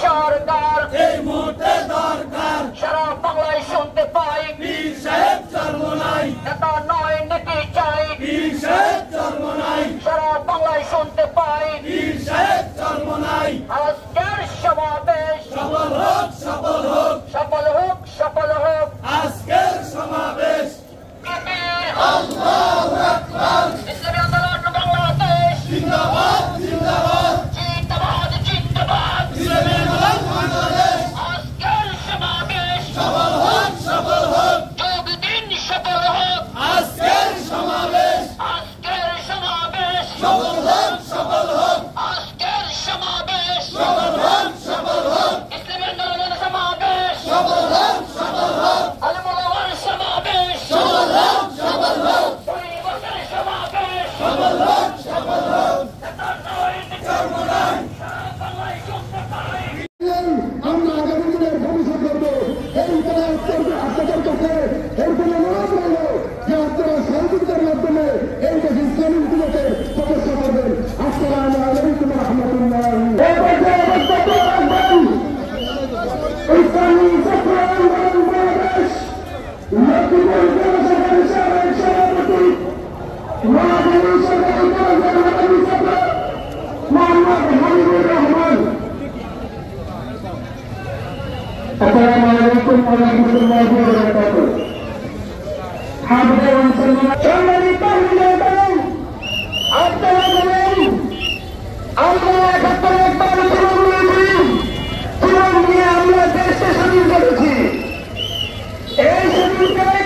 সরকার এই মুহূর্তে দরকার সারা বাংলায় শুনতে পাই পীর সাহেব জন্ম নাই নেতা নয় নীতি চাই পীর সাহেব জন্ম নাই সারা বাংলায় শুনতে পাই পীর সাহেব জন্ম নাই আজকের সমাবেশ সফল হোক সফল হোক সফল হোক সফল হোক আজকের সমাবেশ আল্লাহু আকবার ইসলামী আন্দোলন বাংলাদেশ জিন্দাবাদ জিন্দাবাদ জিন্দাবাদ জিন্দাবাদ ইসলামী আন্দোলন বাংলাদেশ আজকের সমাবেশ সফল হোক সফল হোক যোগ দিন সফল হোক আজকের সমাবেশ আজকের সমাবেশ সফল হোক সফল হোক আজকের সমাবেশ সফল হোক সফল হোক ইসলামী আন্দোলনের সমাবেশ সফল হোক সফল হোক আলেমুলামার সমাবেশ সফল হোক সফল হোক পরিবারের সমাবেশ সফল হোক সফল হোক নেতা নয় জন্ম নাই সারা বাংলায় শুনতে পাই আমরা আগামী দিনের ভবিষ্যৎ করবো এই তারা আপনাদের কাছে এর জন্য অনুরোধ রইল যে আপনারা সহযোগিতার মাধ্যমে এই দেশে ইসলামীগুলোতে প্রতিষ্ঠা করবেন। আসসালামু আলাইকুম রহমতুল্লাহ। ইসলামী ছাত্র আন্দোলন বাংলাদেশ লক্ষ্মীপুর জনসভার সাবেক সভাপতি মহানগর সরকারি কলেজের মাননীয় ছাত্র মোহাম্মদ হাবিবুর রহমান। السلام عليكم ورحمة الله وبركاته. حاضر ومسلمين সম্মানিত মুসলমান আপনারা জানেন আমরা ৭১ বার জীবন নিয়ে আমরা দেশে স্বাধীন করেছি। এই স্বাধীনতায়